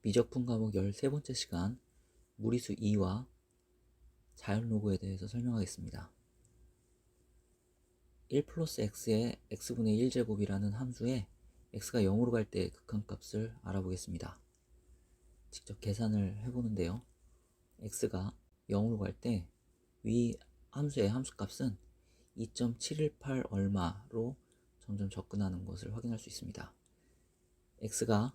미적분 과목 13번째 시간 무리수 2와 자연 로그에 대해서 설명하겠습니다. 1 플러스 x의 x분의 1제곱이라는 함수에 x가 0으로 갈 때 극한값을 알아보겠습니다. 직접 계산을 해보는데요. x가 0으로 갈 때 위 함수의 함수값은 2.718 얼마로 점점 접근하는 것을 확인할 수 있습니다. x가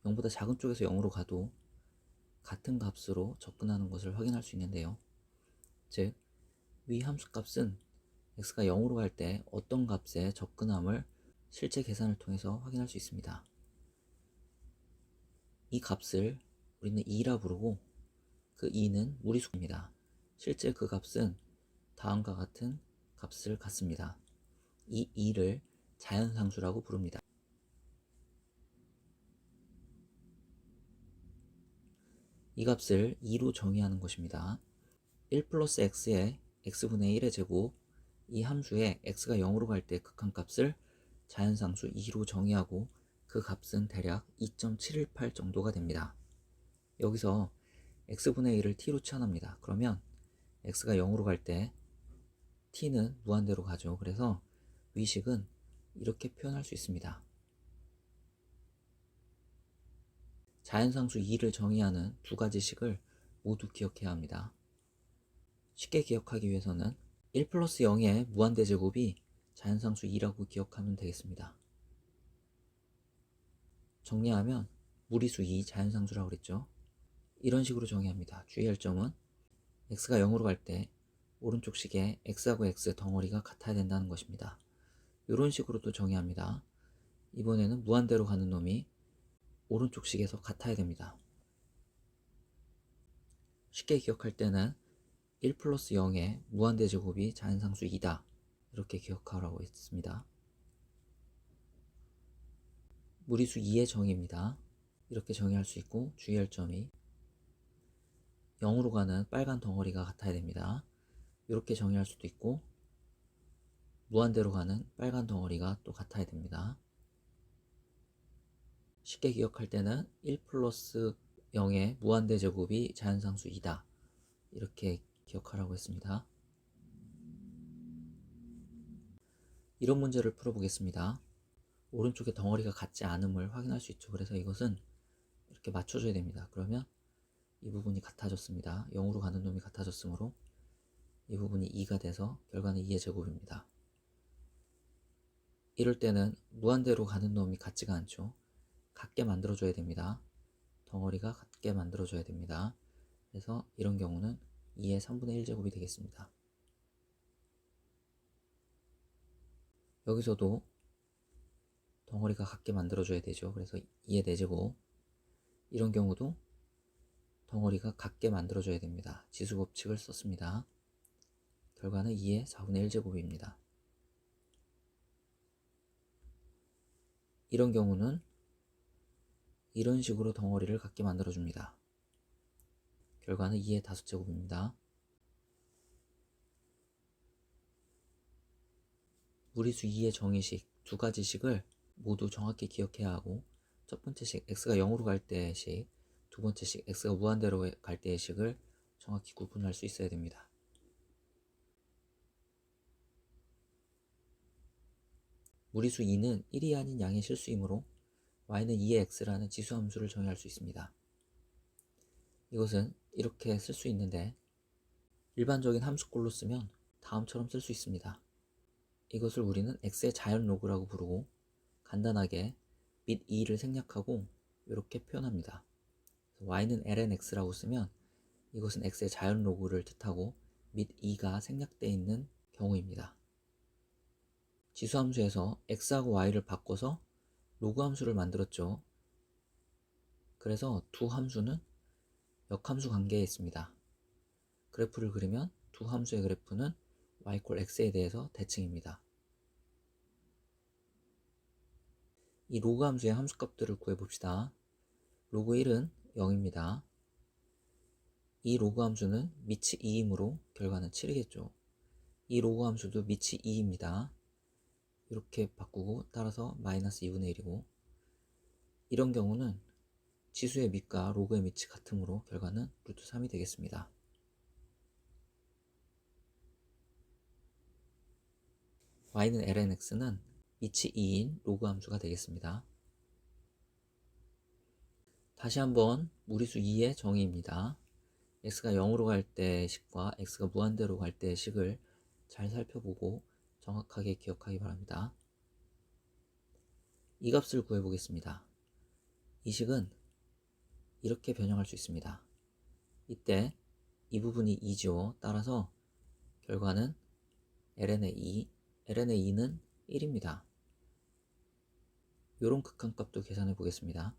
0보다 작은 쪽에서 0으로 가도 같은 값으로 접근하는 것을 확인할 수 있는데요. 즉, 위 함수값은 x가 0으로 갈 때 어떤 값에 접근함을 실제 계산을 통해서 확인할 수 있습니다. 이 값을 우리는 2라 부르고 그 2는 무리수입니다. 실제 그 값은 다음과 같은 값을 갖습니다. 이 2를 자연상수라고 부릅니다. 이 값을 2로 정의하는 것입니다. 1 플러스 x의 x분의 1의 제곱, 이 함수에 x가 0으로 갈 때 극한값을 자연상수 2로 정의하고 그 값은 대략 2.718 정도가 됩니다. 여기서 x분의 1을 t로 치환합니다. 그러면 x가 0으로 갈 때 t는 무한대로 가죠. 그래서 위식은 이렇게 표현할 수 있습니다. 자연상수 2를 정의하는 두 가지 식을 모두 기억해야 합니다. 쉽게 기억하기 위해서는 1 플러스 0의 무한대제곱이 자연상수 2라고 기억하면 되겠습니다. 정리하면 무리수 2 자연상수라고 그랬죠. 이런 식으로 정의합니다. 주의할 점은 x가 0으로 갈 때 오른쪽 식에 x하고 x 덩어리가 같아야 된다는 것입니다. 이런 식으로도 정의합니다. 이번에는 무한대로 가는 놈이 오른쪽 식에서 같아야 됩니다. 쉽게 기억할 때는 1 플러스 0의 무한대제곱이 자연상수 2다. 이렇게 기억하라고 했습니다. 무리수 2의 정의입니다. 이렇게 정의할 수 있고 주의할 점이 0으로 가는 빨간 덩어리가 같아야 됩니다. 이렇게 정의할 수도 있고 무한대로 가는 빨간 덩어리가 또 같아야 됩니다. 쉽게 기억할 때는 1 플러스 0의 무한대제곱이 자연상수 2다. 이렇게 기억하라고 했습니다. 이런 문제를 풀어보겠습니다. 오른쪽에 덩어리가 같지 않음을 확인할 수 있죠. 그래서 이것은 이렇게 맞춰줘야 됩니다. 그러면 이 부분이 같아졌습니다. 0으로 가는 놈이 같아졌으므로 이 부분이 2가 돼서 결과는 2의 제곱입니다. 이럴 때는 무한대로 가는 놈이 같지가 않죠. 같게 만들어줘야 됩니다. 덩어리가 같게 만들어줘야 됩니다. 그래서 이런 경우는 2의 3분의 1 제곱이 되겠습니다. 여기서도 덩어리가 같게 만들어줘야 되죠. 그래서 2의 4제곱. 이런 경우도 덩어리가 같게 만들어줘야 됩니다. 지수법칙을 썼습니다. 결과는 2의 4분의 1 제곱입니다. 이런 경우는 이런 식으로 덩어리를 같게 만들어줍니다. 결과는 2의 5제곱입니다. 무리수 2의 정의식 두 가지 식을 모두 정확히 기억해야 하고, 첫 번째 식 x가 0으로 갈 때의 식, 두 번째 식 x가 무한대로 갈 때의 식을 정확히 구분할 수 있어야 됩니다. 무리수 2는 1이 아닌 양의 실수이므로 y는 2의 x라는 지수함수를 정의할 수 있습니다. 이것은 이렇게 쓸 수 있는데 일반적인 함수꼴로 쓰면 다음처럼 쓸 수 있습니다. 이것을 우리는 x의 자연 로그라고 부르고 간단하게 밑 2를 생략하고 이렇게 표현합니다. y는 ln x라고 쓰면 이것은 x의 자연 로그를 뜻하고 밑 2가 생략되어 있는 경우입니다. 지수함수에서 x하고 y를 바꿔서 로그 함수를 만들었죠. 그래서 두 함수는 역함수 관계에 있습니다. 그래프를 그리면 두 함수의 그래프는 y = x에 대해서 대칭입니다. 이 로그 함수의 함수값들을 구해봅시다. 로그 1은 0입니다. 이 로그 함수는 밑이 2이므로 결과는 7이겠죠. 이 로그 함수도 밑이 2입니다. 이렇게 바꾸고 따라서 마이너스 2분의 1이고, 이런 경우는 지수의 밑과 로그의 밑이 같으므로 결과는 루트 3이 되겠습니다. y는 lnx는 밑이 2인 로그 함수가 되겠습니다. 다시 한번 무리수 2의 정의입니다. x가 0으로 갈 때 식과 x가 무한대로 갈 때 식을 잘 살펴보고 정확하게 기억하기 바랍니다. 이 값을 구해보겠습니다. 이 식은 이렇게 변형할 수 있습니다. 이때 이 부분이 2죠. 따라서 결과는 ln의 2, ln의 2는 1입니다. 이런 극한값도 계산해 보겠습니다.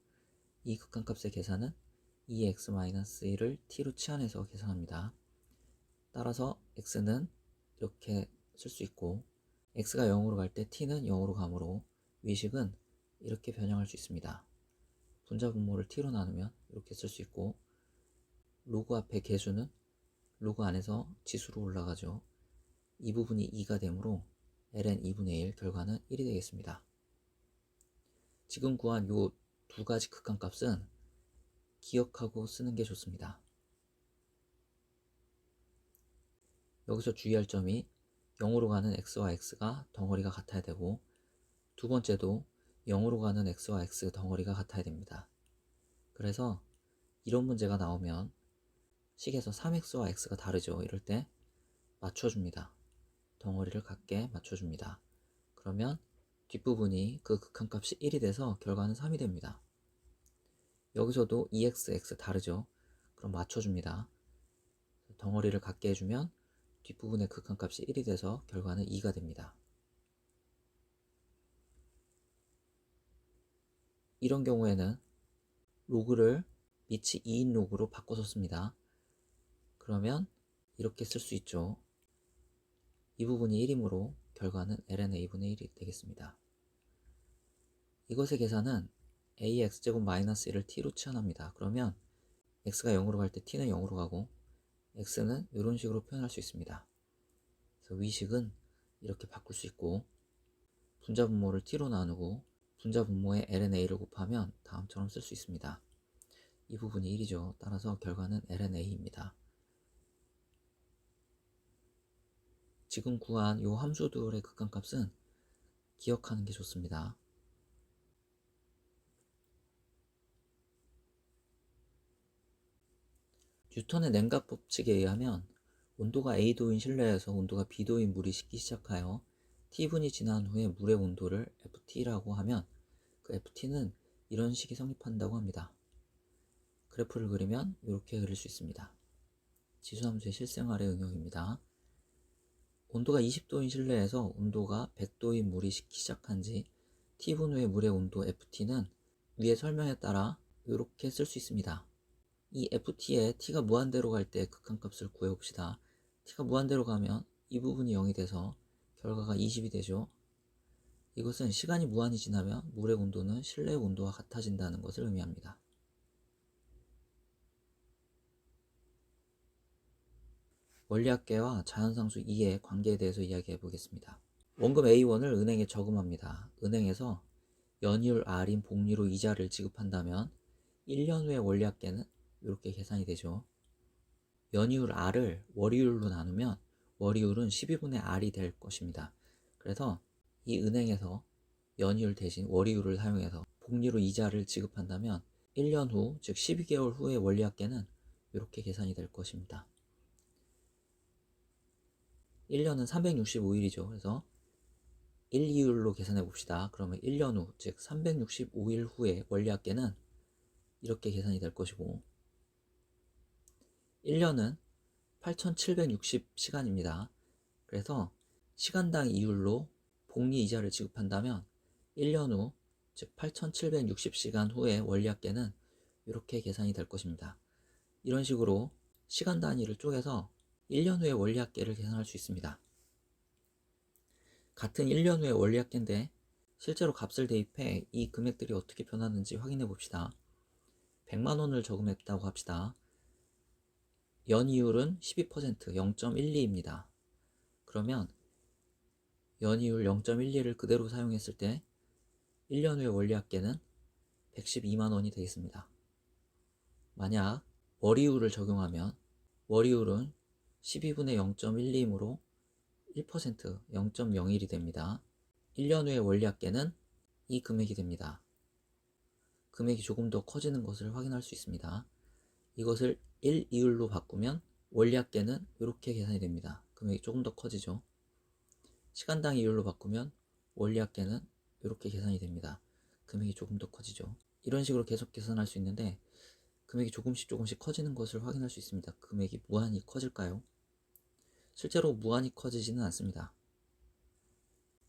이 극한값의 계산은 2x-1을 t로 치환해서 계산합니다. 따라서 x는 이렇게 쓸 수 있고 x가 0으로 갈 때 t는 0으로 가므로 위식은 이렇게 변형할 수 있습니다. 분자 분모를 t로 나누면 이렇게 쓸 수 있고 로그 앞에 개수는 로그 안에서 지수로 올라가죠. 이 부분이 2가 되므로 ln 2분의 1 결과는 1이 되겠습니다. 지금 구한 요 두 가지 극한값은 기억하고 쓰는 게 좋습니다. 여기서 주의할 점이 0으로 가는 x와 x가 덩어리가 같아야 되고 두 번째도 0으로 가는 x와 x 덩어리가 같아야 됩니다. 그래서 이런 문제가 나오면 식에서 3x와 x가 다르죠. 이럴 때 맞춰줍니다. 덩어리를 같게 맞춰줍니다. 그러면 뒷부분이 그 극한값이 1이 돼서 결과는 3이 됩니다. 여기서도 2x, x 다르죠. 그럼 맞춰줍니다. 덩어리를 같게 해주면 뒷부분의 극한값이 1이 돼서 결과는 2가 됩니다. 이런 경우에는 로그를 밑이 2인 로그로 바꿔서 씁니다. 그러면 이렇게 쓸 수 있죠. 이 부분이 1이므로 결과는 ln의 2분의 1이 되겠습니다. 이것의 계산은 ax제곱 마이너스 1을 t로 치환합니다. 그러면 x가 0으로 갈 때 t는 0으로 가고 x는 이런 식으로 표현할 수 있습니다. 그래서 위식은 이렇게 바꿀 수 있고 분자 분모를 t로 나누고 분자 분모에 lna를 곱하면 다음처럼 쓸 수 있습니다. 이 부분이 1이죠. 따라서 결과는 lna입니다. 지금 구한 이 함수들의 극한값은 기억하는 게 좋습니다. 뉴턴의 냉각 법칙에 의하면 온도가 A도인 실내에서 온도가 B도인 물이 식기 시작하여 T분이 지난 후에 물의 온도를 FT라고 하면 그 FT는 이런 식이 성립한다고 합니다. 그래프를 그리면 이렇게 그릴 수 있습니다. 지수함수의 실생활의 응용입니다. 온도가 20도인 실내에서 온도가 100도인 물이 식기 시작한 지 T분 후의 물의 온도 FT는 위의 설명에 따라 이렇게 쓸 수 있습니다. 이 FT에 T가 무한대로 갈 때 극한값을 구해봅시다. T가 무한대로 가면 이 부분이 0이 돼서 결과가 20이 되죠. 이것은 시간이 무한히 지나면 물의 온도는 실내 온도와 같아진다는 것을 의미합니다. 원리학계와 자연상수 2의 관계에 대해서 이야기해 보겠습니다. 원금 A1을 은행에 저금합니다. 은행에서 연이율 R인 복리로 이자를 지급한다면 1년 후에 원리학계는 이렇게 계산이 되죠. 연이율 R을 월이율로 나누면 월이율은 12분의 R이 될 것입니다. 그래서 이 은행에서 연이율 대신 월이율을 사용해서 복리로 이자를 지급한다면 1년 후, 즉 12개월 후의 원리학계는 이렇게 계산이 될 것입니다. 1년은 365일이죠. 그래서 1이율로 계산해 봅시다. 그러면 1년 후, 즉 365일 후의 원리학계는 이렇게 계산이 될 것이고 1년은 8760시간입니다. 그래서 시간당 이율로 복리 이자를 지급한다면 1년 후, 즉 8760시간 후의 원리학계는 이렇게 계산이 될 것입니다. 이런 식으로 시간 단위를 쪼개서 1년 후의 원리학계를 계산할 수 있습니다. 같은 1년 후의 원리학계인데 실제로 값을 대입해 이 금액들이 어떻게 변하는지 확인해 봅시다. 100만원을 저금했다고 합시다. 연이율은 12%, 0.12입니다. 그러면 연이율 0.12를 그대로 사용했을 때 1년 후의 원리학계는 112만원이 되겠습니다. 만약 월이율을 적용하면 월이율은 12분의 0.12이므로 1% 0.01이 됩니다. 1년 후에 원리합계는 이 금액이 됩니다. 금액이 조금 더 커지는 것을 확인할 수 있습니다. 이것을 1이율로 바꾸면 원리합계는 이렇게 계산이 됩니다. 금액이 조금 더 커지죠. 시간당 이율로 바꾸면 원리합계는 이렇게 계산이 됩니다. 금액이 조금 더 커지죠. 이런 식으로 계속 계산할 수 있는데 금액이 조금씩 커지는 것을 확인할 수 있습니다. 금액이 무한히 커질까요? 실제로 무한히 커지지는 않습니다.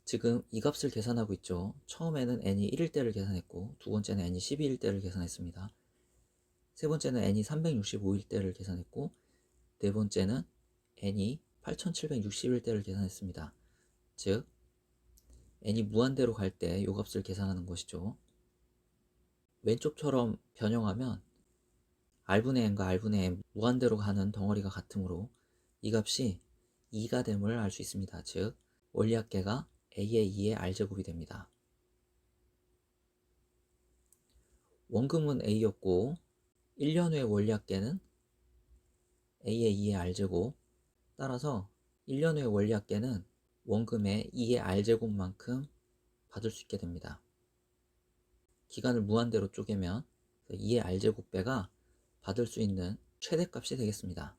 지금 이 값을 계산하고 있죠. 처음에는 n이 1일 때를 계산했고 두 번째는 n이 12일 때를 계산했습니다. 세 번째는 n이 365일 때를 계산했고 네 번째는 n이 8760일 때를 계산했습니다. 즉 n이 무한대로 갈 때 이 값을 계산하는 것이죠. 왼쪽처럼 변형하면 r분의 n과 r분의 n 무한대로 가는 덩어리가 같으므로 이 값이 2가 됨을 알 수 있습니다. 즉 원리합계가 a의 2의 r제곱이 됩니다. 원금은 a였고 1년 후의 원리합계는 a의 2의 r제곱, 따라서 1년 후의 원리합계는 원금의 2의 r제곱만큼 받을 수 있게 됩니다. 기간을 무한대로 쪼개면 2의 r제곱배가 받을 수 있는 최대값이 되겠습니다.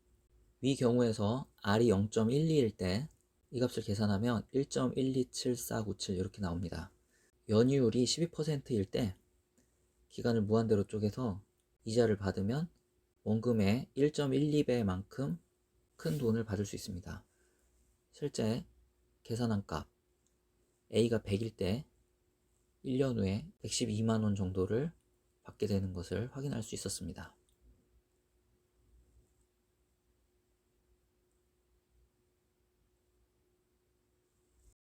위 경우에서 r이 0.12일 때 이 값을 계산하면 1.127497 이렇게 나옵니다. 연이율이 12%일 때 기간을 무한대로 쪼개서 이자를 받으면 원금의 1.12배만큼 큰 돈을 받을 수 있습니다. 실제 계산한 값 A가 100일 때 1년 후에 112만원 정도를 받게 되는 것을 확인할 수 있었습니다.